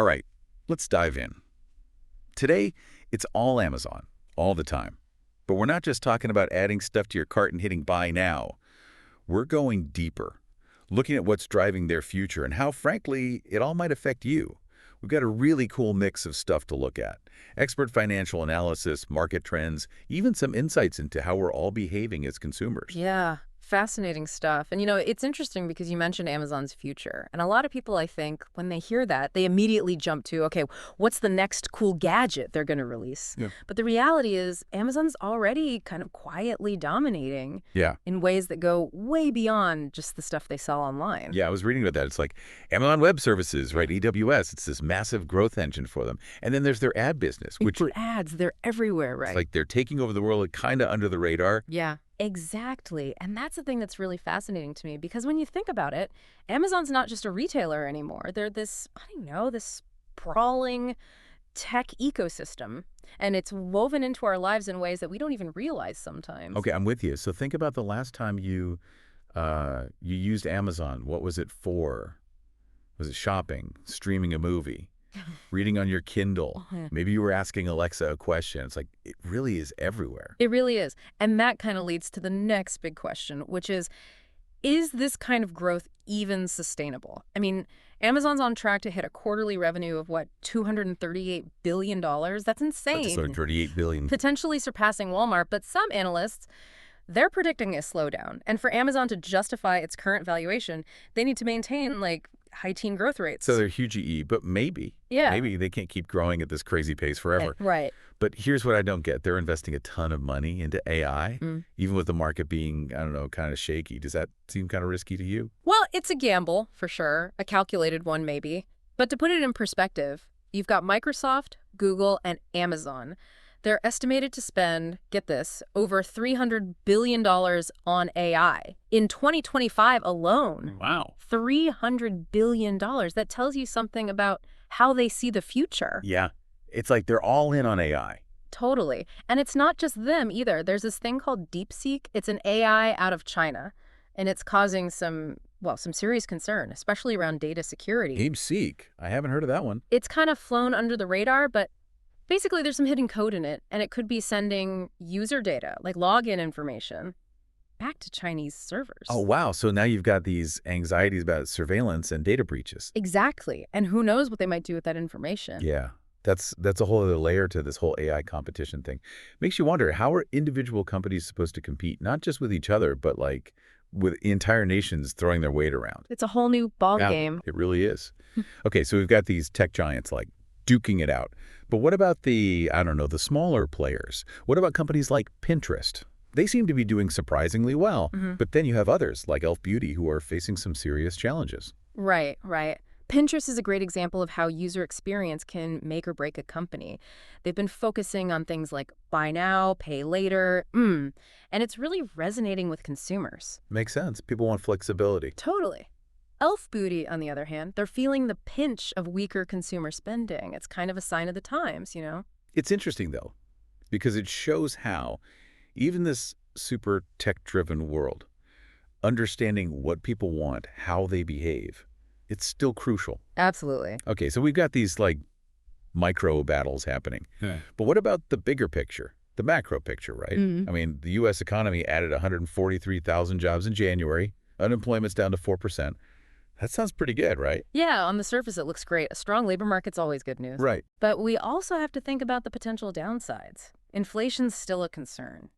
All right, let's dive in. Today, it's all Amazon, all the time. But we're not just talking about adding stuff to your cart and hitting buy now. We're going deeper, looking at what's driving their future and how, frankly, it all might affect you. We've got a really cool mix of stuff to look at. Expert financial analysis, market trends, even some insights into how we're all behaving as consumers. Yeah, fascinating stuff. And it's interesting because you mentioned Amazon's future. And a lot of people, I think, when they hear that, they immediately jump to, okay, what's the next cool gadget they're going to release? Yeah. But the reality is Amazon's already kind of quietly dominating Yeah. in ways that go way beyond just the stuff they sell online. Yeah, I was reading about that. It's like Amazon Web Services, right? AWS, it's this massive growth engine for them. And then there's their ad business, which For ads, they're everywhere, right? it's like they're taking over the world kind of under the radar. Yeah, exactly. And that's the thing that's really fascinating to me because when you think about it, Amazon's not just a retailer anymore. They're this, I don't know, this sprawling tech ecosystem. And it's woven into our lives in ways that we don't even realize sometimes. Okay, I'm with you. So think about the last time you used Amazon. What was it for? Was it shopping, streaming a movie, reading on your Kindle? Maybe you were asking Alexa a question. It's like, it really is everywhere. It really is. And that kind of leads to the next big question, which is this kind of growth even sustainable? I mean, Amazon's on track to hit a quarterly revenue of, what, $238 billion? That's insane. That's $38 billion. Potentially surpassing Walmart, but some analysts, they're predicting a slowdown. And for Amazon to justify its current valuation, they need to maintain, high-teen growth rates. So they're huge EE, but maybe they can't keep growing at this crazy pace forever. Right. But here's what I don't get. They're investing a ton of money into AI, even with the market being, I don't know, kind of shaky. Does that seem kind of risky to you? Well, it's a gamble, for sure. A calculated one, maybe. But to put it in perspective, you've got Microsoft, Google, and Amazon. They're estimated to spend, get this, over $300 billion on AI in 2025 alone. Wow. $300 billion. That tells you something about how they see the future. Yeah. It's like they're all in on AI. Totally. And it's not just them either. There's this thing called DeepSeek. It's an AI out of China, and it's causing some serious concern, especially around data security. DeepSeek. I haven't heard of that one. It's kind of flown under the radar, but basically there's some hidden code in it, and it could be sending user data, like login information, back to Chinese servers. Oh, wow. So now you've got these anxieties about surveillance and data breaches. Exactly. And who knows what they might do with that information. Yeah. That's a whole other layer to this whole AI competition thing. Makes you wonder, how are individual companies supposed to compete, not just with each other, but with entire nations throwing their weight around? It's a whole new ball game. It really is. Okay, so we've got these tech giants duking it out. But what about the smaller players? What about companies like Pinterest? They seem to be doing surprisingly well. But then you have others like Elf Beauty who are facing some serious challenges. Right. Pinterest is a great example of how user experience can make or break a company. They've been focusing on things like buy now, pay later, and it's really resonating with consumers. Makes sense. People want flexibility. Totally. Elf Beauty, on the other hand, they're feeling the pinch of weaker consumer spending. It's kind of a sign of the times, It's interesting, though, because it shows how even this super tech-driven world, understanding what people want, how they behave, it's still crucial. Absolutely. Okay, so we've got these micro battles happening. Yeah. But what about the bigger picture, the macro picture, right? I mean, the U.S. economy added 143,000 jobs in January. Unemployment's down to 4%. That sounds pretty good, right? Yeah, on the surface it looks great. A strong labor market's always good news. Right. But we also have to think about the potential downsides. Inflation's still a concern.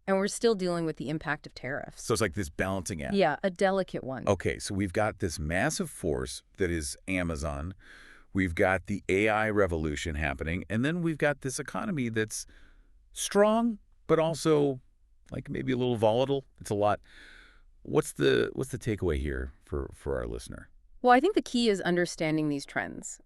And we're still dealing with the impact of tariffs. So it's like this balancing act. Yeah, a delicate one. Okay, so we've got this massive force that is Amazon. We've got the AI revolution happening. And then we've got this economy that's strong, but also maybe a little volatile. It's a lot. What's the takeaway here for our listener? Well, I think the key is understanding these trends,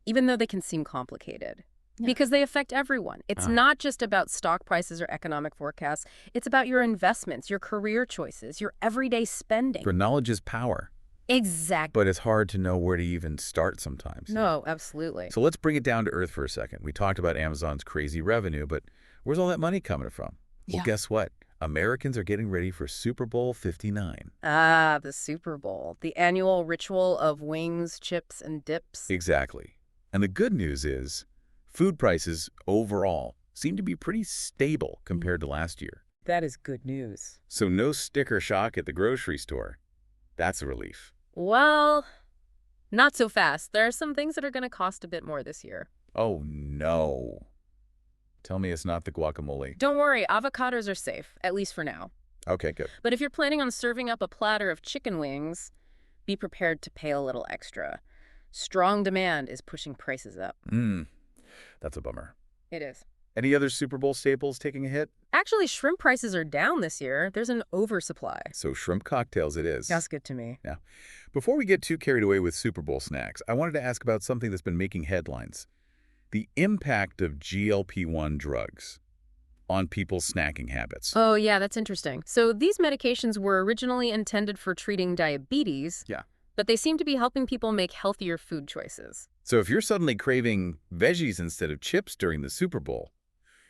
even though they can seem complicated. Yeah. Because they affect everyone. It's not just about stock prices or economic forecasts. It's about your investments, your career choices, your everyday spending. For knowledge is power. Exactly. But it's hard to know where to even start sometimes. No, absolutely. So let's bring it down to earth for a second. We talked about Amazon's crazy revenue, but where's all that money coming from? Well, guess what? Americans are getting ready for Super Bowl 59. Ah, the Super Bowl. The annual ritual of wings, chips, and dips. Exactly. And the good news is food prices overall seem to be pretty stable compared to last year. That is good news. So no sticker shock at the grocery store. That's a relief. Well, not so fast. There are some things that are going to cost a bit more this year. Oh, no. Tell me it's not the guacamole. Don't worry, avocados are safe, at least for now. Okay, good. But if you're planning on serving up a platter of chicken wings, be prepared to pay a little extra. Strong demand is pushing prices up. That's a bummer. It is. Any other Super Bowl staples taking a hit? Actually, shrimp prices are down this year. There's an oversupply. So shrimp cocktails it is. That's good to me. Yeah. Before we get too carried away with Super Bowl snacks, I wanted to ask about something that's been making headlines. The impact of GLP-1 drugs on people's snacking habits. Oh, yeah, that's interesting. So these medications were originally intended for treating diabetes. Yeah. But they seem to be helping people make healthier food choices. So if you're suddenly craving veggies instead of chips during the Super Bowl,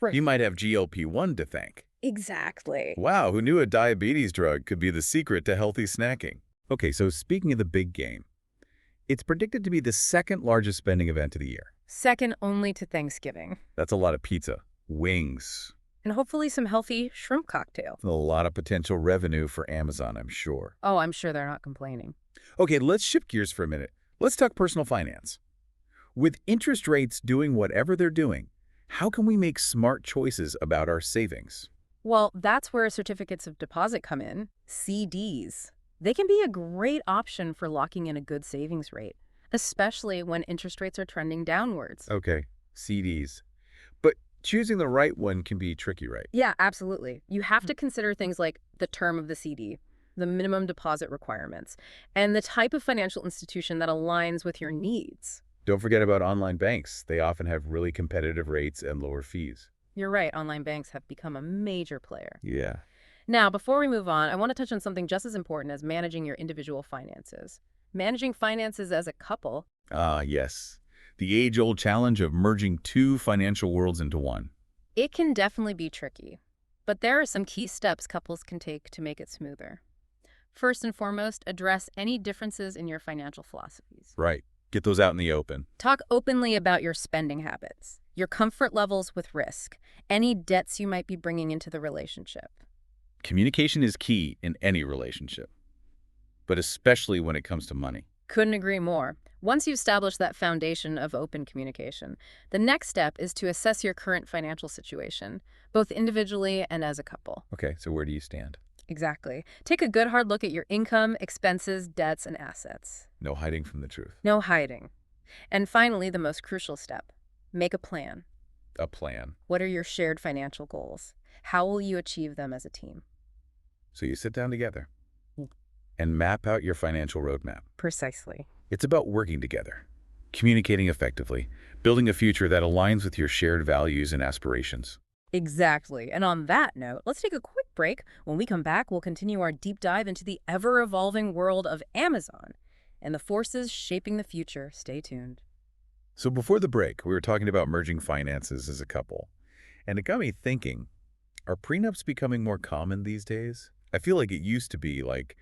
Right. you might have GLP-1 to thank. Exactly. Wow, who knew a diabetes drug could be the secret to healthy snacking? Okay, so speaking of the big game, it's predicted to be the second largest spending event of the year. Second only to Thanksgiving. That's a lot of pizza, wings, And hopefully some healthy shrimp cocktail. a lot of potential revenue for Amazon, I'm sure. Oh, I'm sure they're not complaining. Okay, let's shift gears for a minute. Let's talk personal finance. With interest rates doing whatever they're doing, how can we make smart choices about our savings? Well, that's where certificates of deposit come in, CDs. They can be a great option for locking in a good savings rate, especially when interest rates are trending downwards. Okay, CDs. But choosing the right one can be tricky, right? Yeah, absolutely. You have to consider things like the term of the CD, the minimum deposit requirements, and the type of financial institution that aligns with your needs. Don't forget about online banks. They often have really competitive rates and lower fees. You're right, online banks have become a major player. Yeah. Now, before we move on, I want to touch on something just as important as managing your individual finances. Managing finances as a couple. Ah, yes. The age-old challenge of merging two financial worlds into one. It can definitely be tricky, but there are some key steps couples can take to make it smoother. First and foremost, address any differences in your financial philosophies. Right. Get those out in the open. Talk openly about your spending habits, your comfort levels with risk, any debts you might be bringing into the relationship. Communication is key in any relationship, but especially when it comes to money. Couldn't agree more. Once you establish that foundation of open communication, the next step is to assess your current financial situation, both individually and as a couple. Okay, so where do you stand? Exactly. Take a good hard look at your income, expenses, debts, and assets. No hiding from the truth. No hiding. And finally, the most crucial step, make a plan. A plan. What are your shared financial goals? How will you achieve them as a team? So you sit down together and map out your financial roadmap. Precisely. It's about working together, communicating effectively, building a future that aligns with your shared values and aspirations. Exactly. And on that note, let's take a quick break. When we come back, we'll continue our deep dive into the ever-evolving world of Amazon and the forces shaping the future. Stay tuned. So before the break, we were talking about merging finances as a couple. And it got me thinking, are prenups becoming more common these days? I feel like it used to be like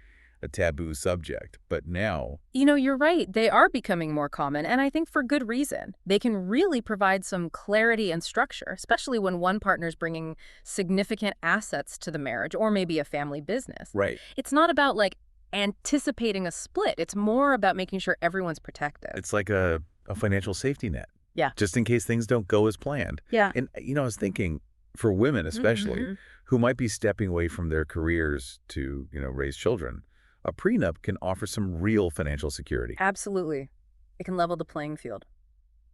a taboo subject, but now... You know, you're right. They are becoming more common, and I think for good reason. They can really provide some clarity and structure, especially when one partner's bringing significant assets to the marriage or maybe a family business. Right. It's not about, like, anticipating a split. It's more about making sure everyone's protected. It's like a financial safety net. Yeah. Just in case things don't go as planned. Yeah. And, I was thinking, for women especially, who might be stepping away from their careers to, raise children, a prenup can offer some real financial security. Absolutely. It can level the playing field,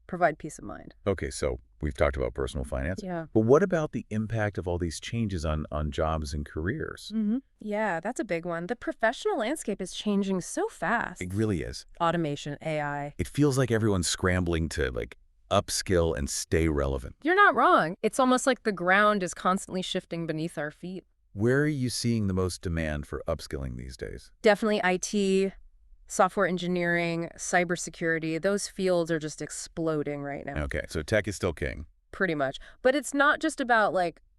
provide peace of mind. Okay, so we've talked about personal finance. Yeah. But what about the impact of all these changes on jobs and careers? Yeah, that's a big one. The professional landscape is changing so fast. It really is. Automation, AI. It feels like everyone's scrambling to, upskill and stay relevant. You're not wrong. It's almost like the ground is constantly shifting beneath our feet. Where are you seeing the most demand for upskilling these days? Definitely IT, software engineering, cybersecurity. Those fields are just exploding right now. Okay, so tech is still king. Pretty much. But it's not just about,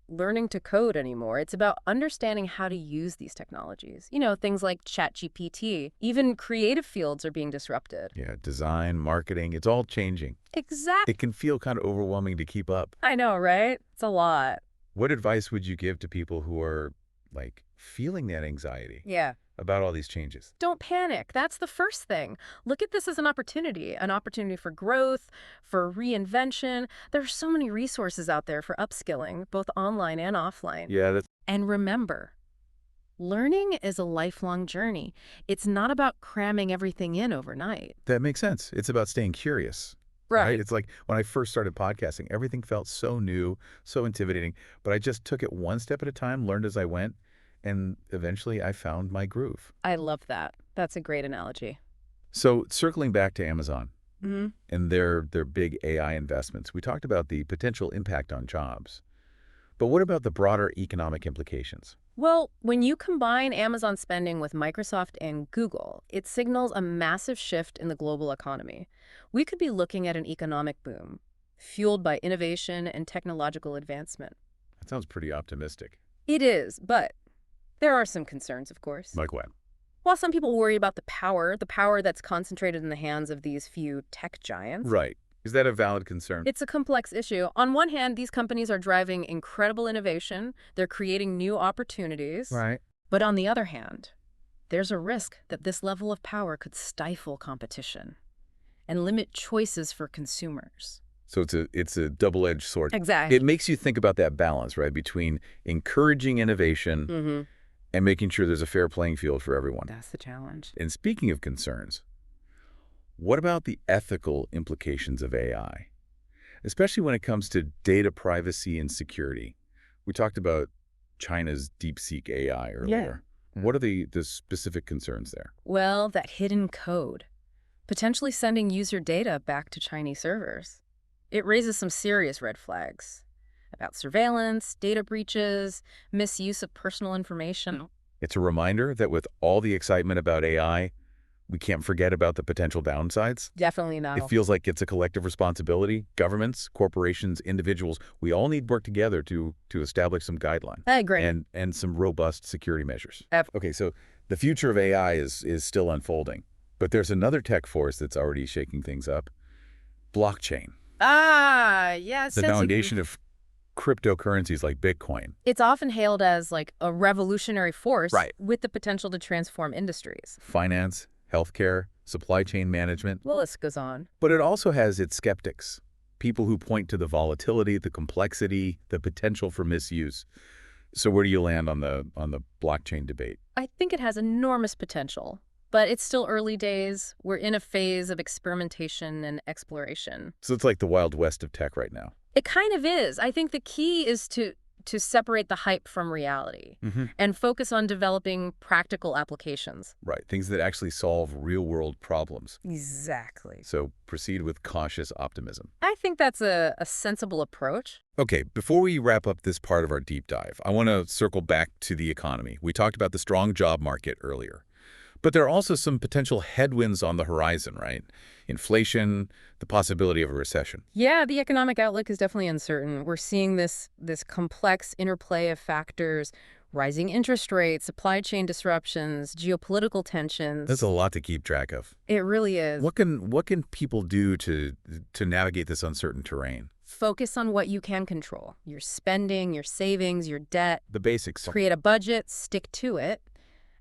learning to code anymore. It's about understanding how to use these technologies. Things like ChatGPT. Even creative fields are being disrupted. Yeah, design, marketing, it's all changing. Exactly. It can feel kind of overwhelming to keep up. I know, right? It's a lot. What advice would you give to people who are, like, feeling that anxiety Yeah. about all these changes? Don't panic. That's the first thing. Look at this as an opportunity for growth, for reinvention. There are so many resources out there for upskilling, both online and offline. Yeah, that's And remember, learning is a lifelong journey. It's not about cramming everything in overnight. that makes sense. It's about staying curious. It's like when I first started podcasting, everything felt so new, so intimidating, but I just took it one step at a time, learned as I went, and eventually I found my groove. I love that. That's a great analogy. So circling back to Amazon Hmm. and their big AI investments, we talked about the potential impact on jobs. But what about the broader economic implications? Well, when you combine Amazon spending with Microsoft and Google, it signals a massive shift in the global economy. We could be looking at an economic boom, fueled by innovation and technological advancement. That sounds pretty optimistic. It is, but there are some concerns, of course. Like what? While some people worry about the power that's concentrated in the hands of these few tech giants, Right. Is that a valid concern? it's a complex issue. On one hand, these companies are driving incredible innovation. They're creating new opportunities. Right. But on the other hand, there's a risk that this level of power could stifle competition and limit choices for consumers. So it's a double-edged sword. Exactly. It makes you think about that balance, right, between encouraging innovation Mm-hmm. and making sure there's a fair playing field for everyone. That's the challenge. And speaking of concerns, what about the ethical implications of AI, especially when it comes to data privacy and security? We talked about China's DeepSeek AI earlier. What are the specific concerns there? Well, that hidden code, potentially sending user data back to Chinese servers. It raises some serious red flags about surveillance, data breaches, misuse of personal information. It's a reminder that with all the excitement about AI, we can't forget about the potential downsides. Definitely not. It feels like it's a collective responsibility. Governments, corporations, individuals, we all need to work together to establish some guidelines I agree. and some robust security measures. Yep. Okay, so the future of AI is still unfolding, but there's another tech force that's already shaking things up. Blockchain, Yeah. the foundation of cryptocurrencies like Bitcoin. It's often hailed as like a revolutionary force Right. with the potential to transform industries. Finance, healthcare, supply chain management. The list goes on. But it also has its skeptics, people who point to the volatility, the complexity, the potential for misuse. So where do you land on the blockchain debate? I think it has enormous potential, but it's still early days. We're in a phase of experimentation and exploration. So it's like the Wild West of tech right now. It kind of is. I think the key is to separate the hype from reality and focus on developing practical applications. Right, things that actually solve real-world problems. Exactly. So proceed with cautious optimism. I think that's a sensible approach. Okay, before we wrap up this part of our deep dive, I want to circle back to the economy. We talked about the strong job market earlier. But there are also some potential headwinds on the horizon, right? Inflation, the possibility of a recession. Yeah, the economic outlook is definitely uncertain. We're seeing this complex interplay of factors, rising interest rates, supply chain disruptions, geopolitical tensions. That's a lot to keep track of. It really is. What can people do to navigate this uncertain terrain? Focus on what you can control. Your spending, your savings, your debt. The basics. Create a budget, stick to it,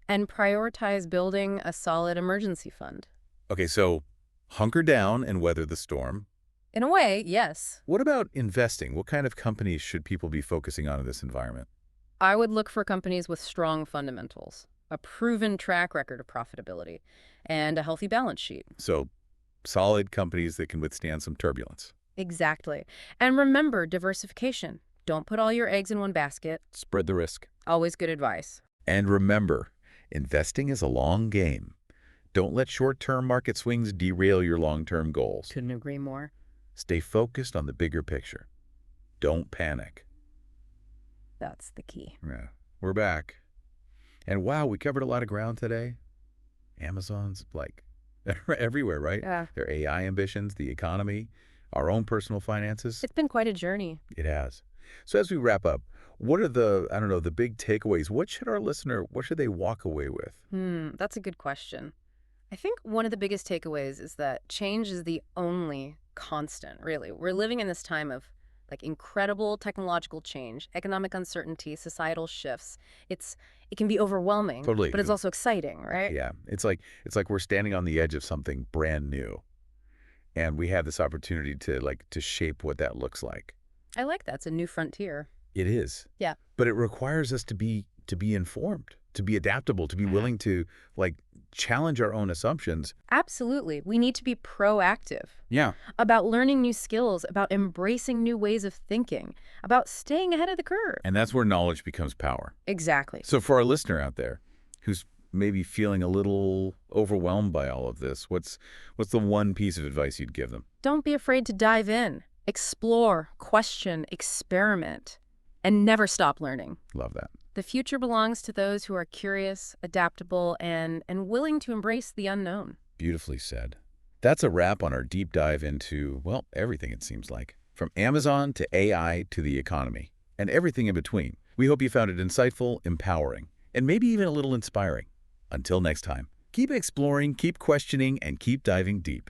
and prioritize building a solid emergency fund. Okay, so hunker down and weather the storm. In a way, yes. What about investing? What kind of companies should people be focusing on in this environment? I would look for companies with strong fundamentals, a proven track record of profitability, and a healthy balance sheet. So solid companies that can withstand some turbulence. Exactly. And remember, diversification. Don't put all your eggs in one basket. Spread the risk. Always good advice. And remember, investing is a long game. Don't let short-term market swings derail your long-term goals. Couldn't agree more. Stay focused on the bigger picture. Don't panic. That's the key. Yeah, we're back. And wow, we covered a lot of ground today. Amazon's like everywhere, right? Yeah. Their AI ambitions, the economy, our own personal finances. It's been quite a journey. It has. So as we wrap up, what are I don't know, the big takeaways? What should they walk away with? That's a good question. I think one of the biggest takeaways is that change is the only constant, really. We're living in this time of incredible technological change, economic uncertainty, societal shifts. It can be overwhelming, Totally. but it's also exciting, right? Yeah. It's like we're standing on the edge of something brand new, and we have this opportunity to shape what that looks like. I like that. It's a new frontier. It is. Yeah. But it requires us to be informed, to be adaptable, to be willing to challenge our own assumptions. Absolutely. We need to be proactive Yeah. about learning new skills, about embracing new ways of thinking, about staying ahead of the curve. And that's where knowledge becomes power. Exactly. So for our listener out there who's maybe feeling a little overwhelmed by all of this, what's the one piece of advice you'd give them? Don't be afraid to dive in, explore, question, experiment, and never stop learning. Love that. The future belongs to those who are curious, adaptable, and willing to embrace the unknown. Beautifully said. That's a wrap on our deep dive into, well, everything it seems like. From Amazon to AI to the economy, and everything in between. We hope you found it insightful, empowering, and maybe even a little inspiring. Until next time, keep exploring, keep questioning, and keep diving deep.